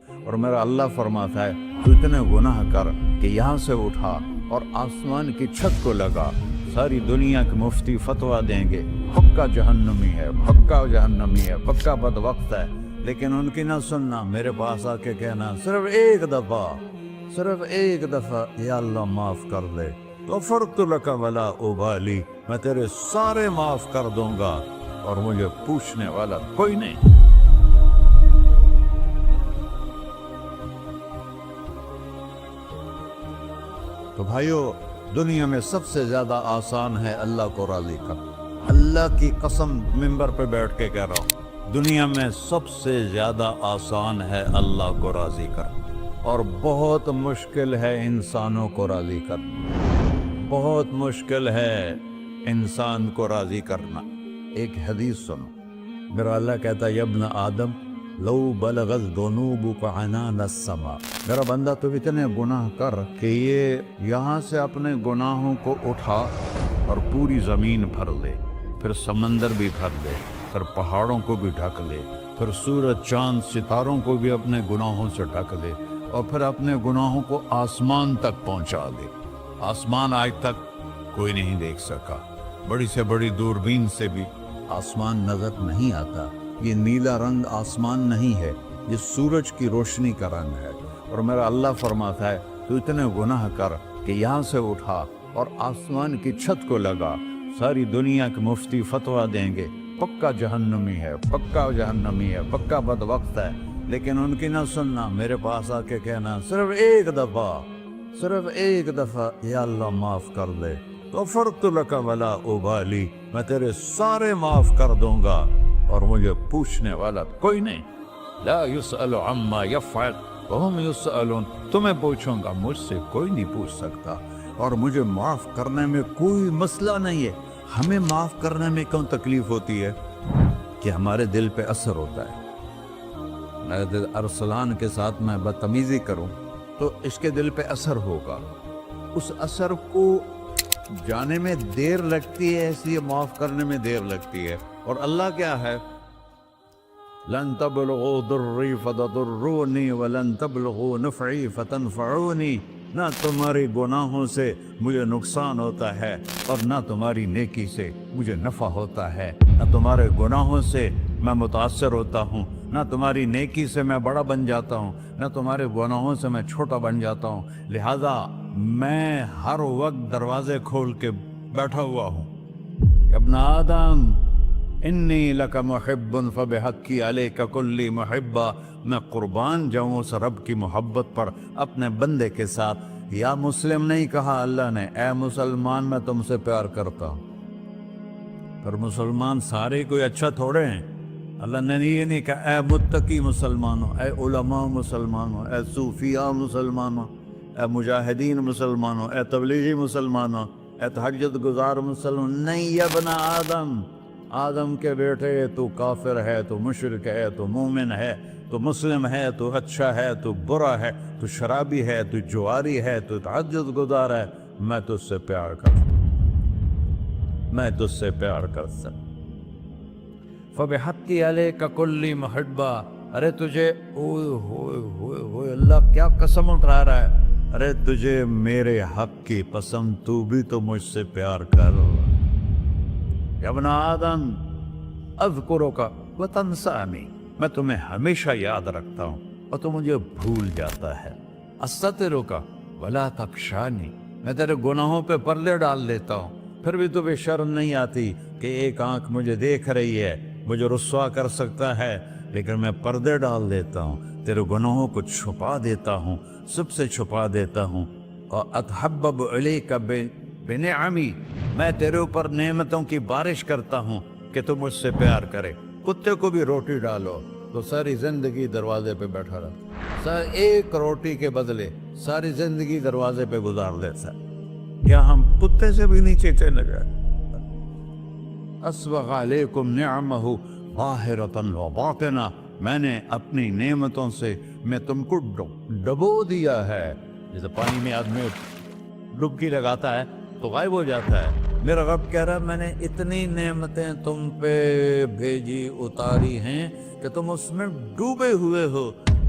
اور میرا اللہ فرماتا ہے تو اتنے گناہ کر کہ یہاں سے اٹھا اور آسمان کی چھت کو لگا، ساری دنیا کے مفتی فتویٰ دیں گے پکا جہنمی ہے، پکا جہنمی ہے، پکا بدبخت ہے، لیکن ان کی نہ سننا، میرے پاس آ کے کہنا صرف ایک دفعہ یا اللہ معاف کر دے، غفرت لک ولا ابالی، میں تیرے سارے معاف کر دوں گا اور مجھے پوچھنے والا کوئی نہیں۔ تو بھائیو، دنیا میں سب سے زیادہ آسان ہے اللہ کو راضی کرنا، اللہ کی قسم ممبر پہ بیٹھ کے کہہ رہا ہوں، دنیا میں سب سے زیادہ آسان ہے اللہ کو راضی کرنا، اور بہت مشکل ہے انسانوں کو راضی کرنا، بہت مشکل ہے انسان کو راضی کرنا۔ ایک حدیث سنو، میرا اللہ کہتا ہے یا ابن آدم لو بلغت ذنوبک عنان السماء، میرا بندہ تو اتنے گناہ کر کہ یہ یہاں سے اپنے گناہوں کو اٹھا اور پوری زمین بھر لے، پھر سمندر بھی بھر لے، پھر پہاڑوں کو بھی ڈھک لے، پھر سورج چاند ستاروں کو بھی اپنے گناہوں سے ڈھک لے، اور پھر اپنے گناہوں کو آسمان تک پہنچا دے۔ آسمان آج تک کوئی نہیں دیکھ سکا، بڑی سے بڑی دوربین سے بھی آسمان نظر نہیں آتا، یہ نیلا رنگ آسمان نہیں ہے، یہ سورج کی روشنی کا رنگ ہے۔ اور میرا اللہ فرماتا ہے تو اتنے گناہ کر کہ یہاں سے اٹھا اور آسمان کی چھت کو لگا، ساری دنیا کے مفتی فتویٰ دیں گے پکا جہنمی ہے، پکا جہنمی ہے، پکا بدبخت ہے، لیکن ان کی نہ سننا، میرے پاس آ کے کہنا صرف ایک دفعہ یا اللہ معاف کر دے، غفرت لک ولا ابالی، میں تیرے سارے معاف کر دوں گا اور مجھے پوچھنے والا کوئی نہیں۔ لا يسأل عما يفعل وهم يسألون، تمہیں پوچھوں گا، مجھ سے کوئی نہیں پوچھ سکتا، اور مجھے معاف کرنے میں کوئی مسئلہ نہیں ہے۔ ہمیں معاف کرنے میں کیوں تکلیف ہوتی ہے؟ کہ ہمارے دل پہ اثر ہوتا ہے۔ میں ارسلان کے ساتھ میں بدتمیزی کروں تو اس کے دل پہ اثر ہوگا، اس اثر کو جانے میں دیر لگتی ہے، اس لیے معاف کرنے میں دیر لگتی ہے۔ اور اللہ کیا ہے؟ لن تبلغوا ضری فتضرونی ولن تبلغوا نفعی فتنفعونی، نہ تمہاری گناہوں سے مجھے نقصان ہوتا ہے اور نہ تمہاری نیکی سے مجھے نفع ہوتا ہے، نہ تمہارے گناہوں سے میں متاثر ہوتا ہوں، نہ تمہاری نیکی سے میں بڑا بن جاتا ہوں، نہ تمہارے گناہوں سے میں چھوٹا بن جاتا ہوں، لہذا میں ہر وقت دروازے کھول کے بیٹھا ہوا ہوں۔ ابن آدم انی لک محب فبحقی علیک کلی محبہ، میں قربان جاؤں اس رب کی محبت پر اپنے بندے کے ساتھ۔ یا مسلم نہیں کہا اللہ نے، اے مسلمان میں تم سے پیار کرتا ہوں۔ پر مسلمان سارے کوئی اچھا تھوڑے ہیں، اللہ نے یہ نہیں کہا اے متقی مسلمانوں، اے علماء مسلمانوں، اے صوفیاء مسلمانوں، اے مجاہدین مسلمانوں، اے تبلیغی مسلمانوں، اے تہجد گزار مسلمان، نہیں یا ابن آدم، آدم کے بیٹے، تو کافر ہے، تو مشرک ہے، تو مومن ہے، تو مسلم ہے، تو اچھا ہے، تو برا ہے، تو شرابی ہے، تو جواری ہے، تو تہجد گزار ہے، میں تجھ سے پیار کرتا ہوں، میں تجھ سے پیار کرتا ہوں۔ فبحقی علیک کلی محبہ، ارے تجھے اوئے ہوئے ہوئے ہوئے، اللہ کیا قسم اٹھا رہا ہے، ارے تجھے میرے حق کی قسم، تو بھی تو مجھ سے پیار کر۔ یا ابن آدم اذکرک وتنسانی، میں تمہیں ہمیشہ یاد رکھتا ہوں اور تو مجھے بھول جاتا ہے۔ استترک ولا تخشانی، میں تیرے گناہوں پہ پردے ڈال دیتا ہوں، پھر بھی تمہیں شرم نہیں آتی کہ ایک آنکھ مجھے دیکھ رہی ہے، مجھے رسوا کر سکتا ہے، لیکن میں پردے ڈال دیتا ہوں، تیرے گناہوں کو چھپا دیتا ہوں، سب سے چھپا دیتا ہوں۔ اور اتحبب علیک بنعمی، میں تیرے اوپر نعمتوں کی بارش کرتا ہوں کہ تو مجھ سے پیار کرے۔ کتے کو بھی روٹی ڈالو تو ساری زندگی دروازے پہ بیٹھا رہتا، ایک روٹی کے بدلے ساری زندگی دروازے پہ گزار دیتا، کیا ہم کتے سے بھی نیچے چلے گئے؟ اسبغ علیکم نعمہ ظاہرۃ و باطنہ، میں نے اپنی نعمتوں سے میں تم کو ڈبو دیا ہے، جیسے پانی میں آدمی ڈبکی لگاتا ہے تو غائب ہو جاتا ہے۔ میرا رب کہہ رہا ہے میں نے اتنی نعمتیں تم پہ بھیجی، اتاری ہیں کہ تم اس میں ڈوبے ہوئے ہو،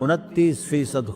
29%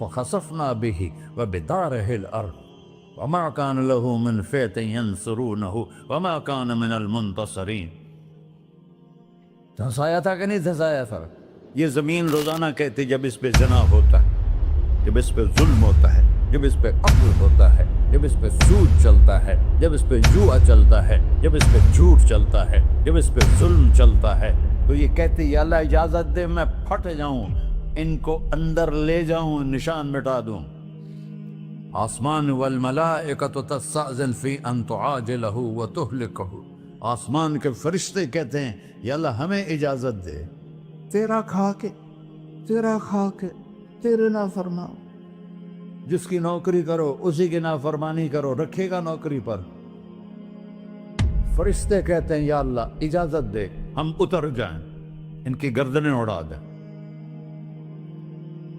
فخسفنا به وبداره الأرض وما كان له من فئة ينصرونه وما كان من المنتصرين. دھنسایا تھا کہ نہیں دھنسایا تھا؟ یہ زمین روزانہ کہتی جب اس پہ زنا ہوتا ہے، جب اس پہ ظلم ہوتا ہے، جب اس پہ قتل ہوتا ہے، جب اس پہ سود چلتا ہے، جب اس پہ جوا چلتا ہے، جب اس پہ جھوٹ چلتا ہے، جب اس پہ ظلم چلتا ہے، تو یہ کہتے یا اللہ اجازت دے میں پھٹ جاؤں، ان کو اندر لے جاؤں، نشان مٹا دوں. آسمان والملائکۃ تستأذن فی ان تعاجلہ وتہلکہ. آسمان کے فرشتے کہتے ہیں یا اللہ ہمیں اجازت دے، تیرا کھا کے تیرے نافرمان، جس کی نوکری کرو اسی کی نافرمانی کرو، رکھے گا نوکری پر. فرشتے کہتے ہیں یا اللہ اجازت دے ہم اتر جائیں، ان کی گردنیں اڑا دیں.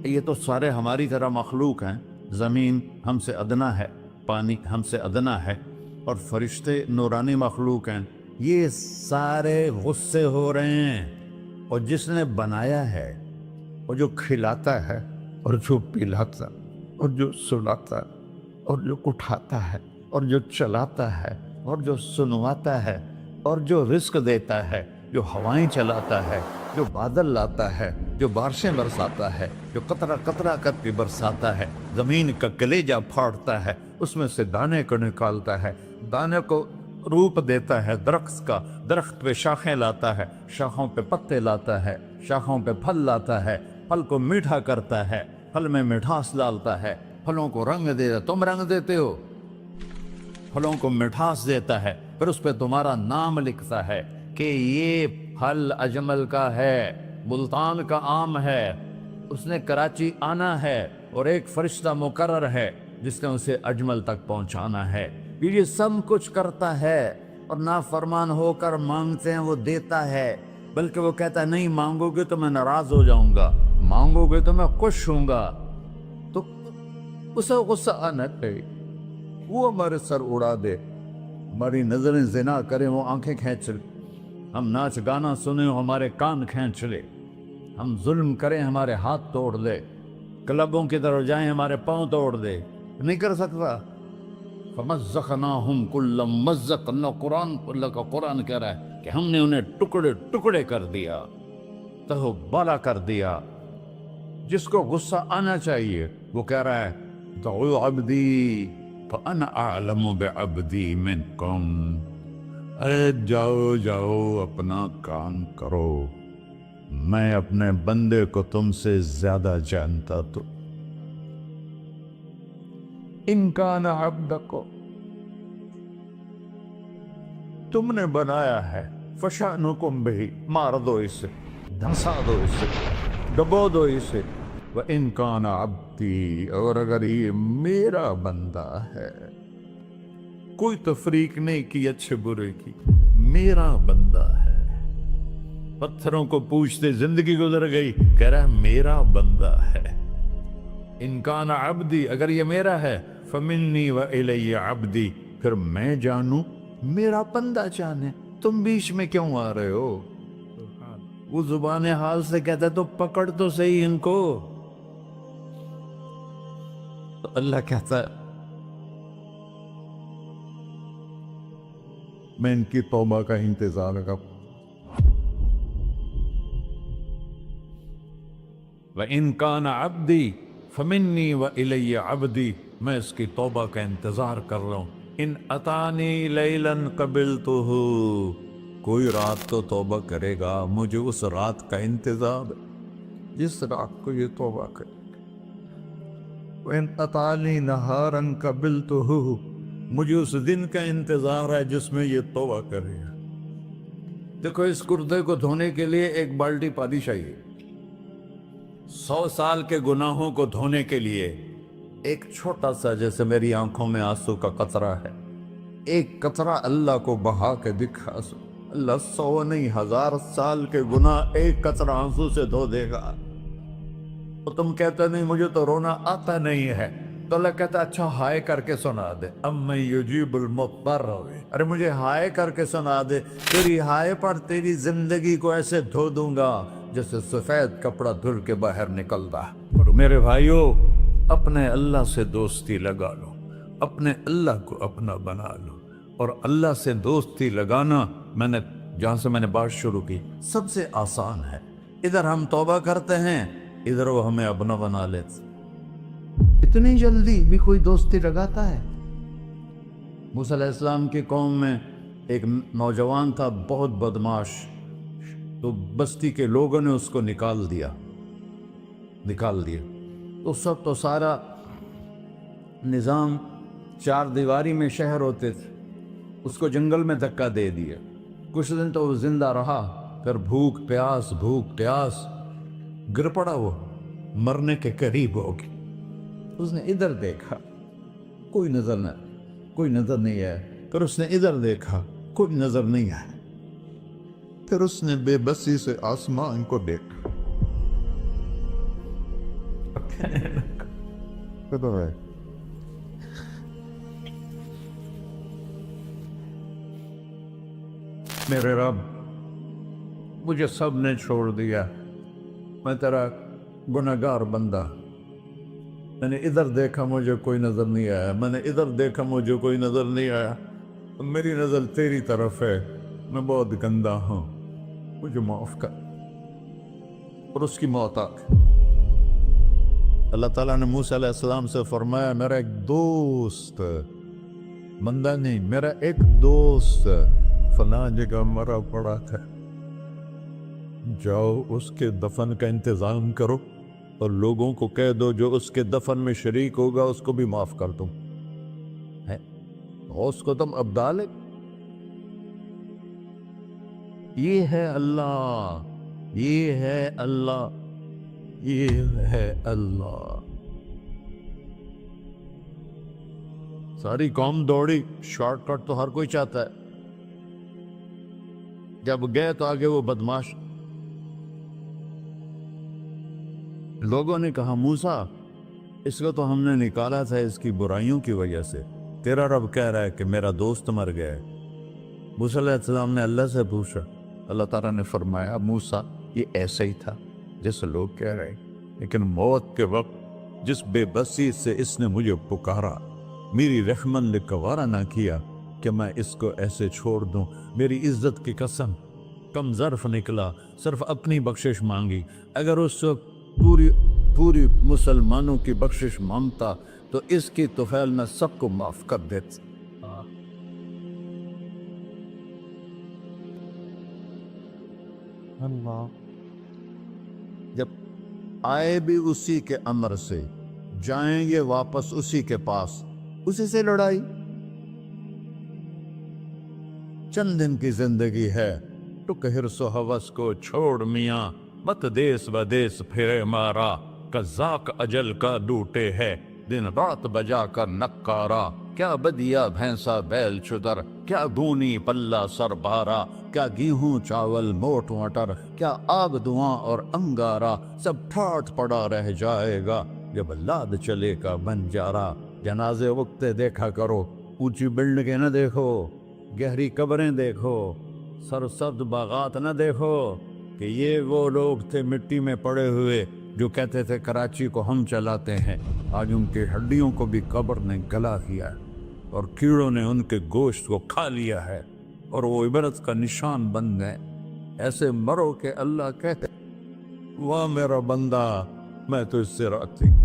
یہ تو سارے ہماری طرح مخلوق ہیں، زمین ہم سے ادنا ہے، پانی ہم سے ادنا ہے، اور فرشتے نورانی مخلوق ہیں. یہ سارے غصے ہو رہے ہیں، اور جس نے بنایا ہے، اور جو کھلاتا ہے، اور جو پلاتا، اور جو سلاتا، اور جو اٹھاتا ہے، اور جو چلاتا ہے، اور جو سنواتا ہے، اور جو رزق دیتا ہے، جو ہوائیں چلاتا ہے، جو بادل لاتا ہے، جو بارشیں برساتا ہے، جو قطرہ قطرہ کر کے برساتا ہے، زمین کا کلیجہ پھاڑتا ہے، اس میں سے دانے کو نکالتا ہے، دانے کو روپ دیتا ہے درخت کا، درخت پہ شاخیں لاتا ہے، شاخوں پہ پتے لاتا ہے، شاخوں پہ پھل لاتا ہے، پھل کو میٹھا کرتا ہے، پھل میں مٹھاس ڈالتا ہے، پھلوں کو رنگ دیتا. تم رنگ دیتے ہو، پھلوں کو مٹھاس دیتا ہے، پھر اس پہ تمہارا نام لکھتا ہے کہ یہ پھل اجمل کا ہے، ملتان کا آم ہے، اس نے کراچی آنا ہے، اور ایک فرشتہ مقرر ہے جس نے اسے اجمل تک پہنچانا ہے. یہ سب کچھ کرتا ہے، اور نافرمان ہو کر مانگتے ہیں وہ دیتا ہے، بلکہ وہ کہتا ہے نہیں مانگو گے تو میں ناراض ہو جاؤں گا، مانگو گے تو میں خوش ہوں گا. تو اسے غصہ آنا چاہیے، وہ ہمارے سر اڑا دے، ہماری نظریں زنا کریں وہ آنکھیں کھینچ لے، ہم ناچ گانا سنیں ہمارے کان کھینچ لے، ہم ظلم کریں ہمارے ہاتھ توڑ دے، کلبوں کی طرف جائیں ہمارے پاؤں توڑ دے. نہیں کر سکتا. فَمَزَّقْنَاهُمْ كُلَّ مُمَزَّقٍ. اللہ کا قرآن کہہ رہا ہے کہ ہم نے انہیں ٹکڑے ٹکڑے کر دیا، تہو بالا کر دیا. جس کو غصہ آنا چاہیے وہ کہہ رہا ہے دعوا عبدی فانا اعلم بعبدی منکم. ارے جاؤ جاؤ اپنا کام کرو، میں اپنے بندے کو تم سے زیادہ جانتا. تو ان کان عبدکو، تم نے بنایا ہے، فشانکم بہی، مار دو اسے، دھنسا دو اسے، ڈبو دو اسے. وَإِن كَانَ عَبْدِي، اور اگر یہ میرا بندہ ہے، کوئی تفریق نہیں کی اچھے برے کی، میرا بندہ ہے. پتھروں کو پوچھتے زندگی گزر گئی، کہہ رہا ہے میرا بندہ ہے. ان کان عبدی، اگر یہ میرا ہے، فمنی والی عبدی، پھر میں جانوں میرا بندہ جانے. تم بیچ میں کیوں آ رہے ہو؟ وہ زبان حال سے کہتا ہے تو پکڑ تو صحیح ان کو. تو اللہ کہتا ہے میں ان کی توبہ کا انتظار کروں. وَإِن كَانَ عَبْدِي فَمِنِّي وَإِلَيَّ عَبْدِي، میں اس کی توبہ کا انتظار کر رہا ہوں. ان اتانی لیلاً قبلتہ، کوئی رات تو توبہ کرے گا، مجھے اس رات کا انتظار ہے جس رات کو یہ توبہ کرے. وَإِن أَتَانِي نَهَارًا قَبِلْتُهُ، مجھے اس دن کا انتظار ہے جس میں یہ توبہ کرے گا. دیکھو اس کردے کو دھونے کے لیے ایک بالٹی پانی چاہیے. 100 سال کے گناہوں کو دھونے کے لیے ایک چھوٹا سا، جیسے میری آنکھوں میں آنسو کا قطرہ ہے، ایک قطرہ اللہ کو بہا کے دکھا. اللہ 100 نہیں 1000 سال کے گناہ ایک قطرہ آنسو سے دھو دے گا. تو تم کہتے نہیں مجھے تو رونا آتا نہیں ہے، تو اللہ کہتا اچھا ہائے کر کے سنا دے. اَمَّن يُجِيبُ الْمُضْطَرَّ، ارے مجھے ہائے کر کے سنا دے، تیری ہائے پر تیری زندگی کو ایسے دھو دوں گا جیسے سفید کپڑا دھل کے باہر نکلتا. اور میرے بھائیو، اپنے اللہ سے دوستی لگا لو، اپنے اللہ کو اپنا بنا لو۔ اور اللہ سے دوستی لگانا، جہاں سے میں نے بات شروع کی، سب سے آسان ہے۔ ادھر ہم توبہ کرتے ہیں، ادھر وہ ہمیں اپنا بنا لیتے۔ اتنی جلدی بھی کوئی دوستی لگاتا ہے؟ موسیٰ علیہ السلام کی قوم میں ایک نوجوان تھا، بہت بدماش، تو بستی کے لوگوں نے اس کو نکال دیا۔ تو سارا نظام چار دیواری میں شہر ہوتے تھے، اس کو جنگل میں دھکا دے دیا۔ کچھ دن تو وہ زندہ رہا، پھر بھوک پیاس گر پڑا، وہ مرنے کے قریب ہو گیا۔ اس نے ادھر دیکھا، کوئی نظر نہیں آیا۔ پھر اس نے ادھر دیکھا، کوئی نظر نہیں آیا۔ پھر اس نے بے بسی سے آسمان کو دیکھا۔ میرے رب، مجھے سب نے چھوڑ دیا، میں تیرا گنہگار بندہ۔ میں نے ادھر دیکھا، مجھے کوئی نظر نہیں آیا، میں نے ادھر دیکھا، مجھے کوئی نظر نہیں آیا۔ میری نظر تیری طرف ہے، میں بہت گندا ہوں، مجھے معاف کر۔ اور اس کی موت آ گئی۔ اللہ تعالیٰ نے موسیٰ علیہ السلام سے فرمایا، میرا ایک دوست، بندہ نہیں، میرا ایک دوست فلاں جگہ مرا پڑا تھا، جاؤ اس کے دفن کا انتظام کرو اور لوگوں کو کہہ دو جو اس کے دفن میں شریک ہوگا اس کو بھی معاف کر دوں۔ اس کو تم ابدال ہے۔ یہ ہے اللہ، یہ ہے اللہ، یہ ہے اللہ۔ ساری قوم دوڑی، شارٹ کٹ تو ہر کوئی چاہتا ہے۔ جب گئے تو آگے وہ بدماش، لوگوں نے کہا موسیٰ اس کو تو ہم نے نکالا تھا اس کی برائیوں کی وجہ سے، تیرا رب کہہ رہا ہے کہ میرا دوست مر گیا ہے۔ موسیٰ علیہ السلام نے اللہ سے پوچھا، اللہ تعالیٰ نے فرمایا موسیٰ یہ ایسا ہی تھا جیسے لوگ کہہ رہے ہیں، لیکن موت کے وقت جس بے بسی سے اس نے مجھے پکارا، میری رحمت نے گوارا نہ کیا کہ میں اس کو ایسے چھوڑ دوں۔ میری عزت کی قسم، کم ظرف نکلا، صرف اپنی بخشش مانگی۔ اگر اس وقت پوری مسلمانوں کی بخشش مانگتا تو اس کی طفیل میں سب کو معاف کر دیتا۔ اللہ جب آئے بھی اسی کے امر سے، جائیں گے واپس اسی کے پاس، اسی سے لڑائی۔ چند دن کی زندگی ہے، ٹک حرص و ہوس کو چھوڑ میاں، مت دیس بدیس پھرے مارا، قزاق اجل کا ڈوٹے ہے، دن رات بجا کر نکارا، کیا بدیا بھینسا بیل چدر، کیا گونی پلہ سر بارا، کیا گیہوں چاول موٹ مٹر، کیا آگ دھواں اور انگارا، سب ٹھاٹھ پڑا رہ جائے گا جب لاد چلے کا بنجارا۔ جنازے وقتے دیکھا کرو، اونچی بلڈنگیں نہ دیکھو، گہری قبریں دیکھو، سرسبز باغات نہ دیکھو کہ یہ وہ لوگ تھے مٹی میں پڑے ہوئے جو کہتے تھے کراچی کو ہم چلاتے ہیں۔ آج ان کی ہڈیوں کو بھی قبر نے گلا کیا ہے اور کیڑوں نے ان کے گوشت کو کھا لیا ہے اور وہ عبرت کا نشان بن گئے۔ ایسے مرو کہ اللہ کہتے واہ میرا بندہ، میں تو اس سے راضی۔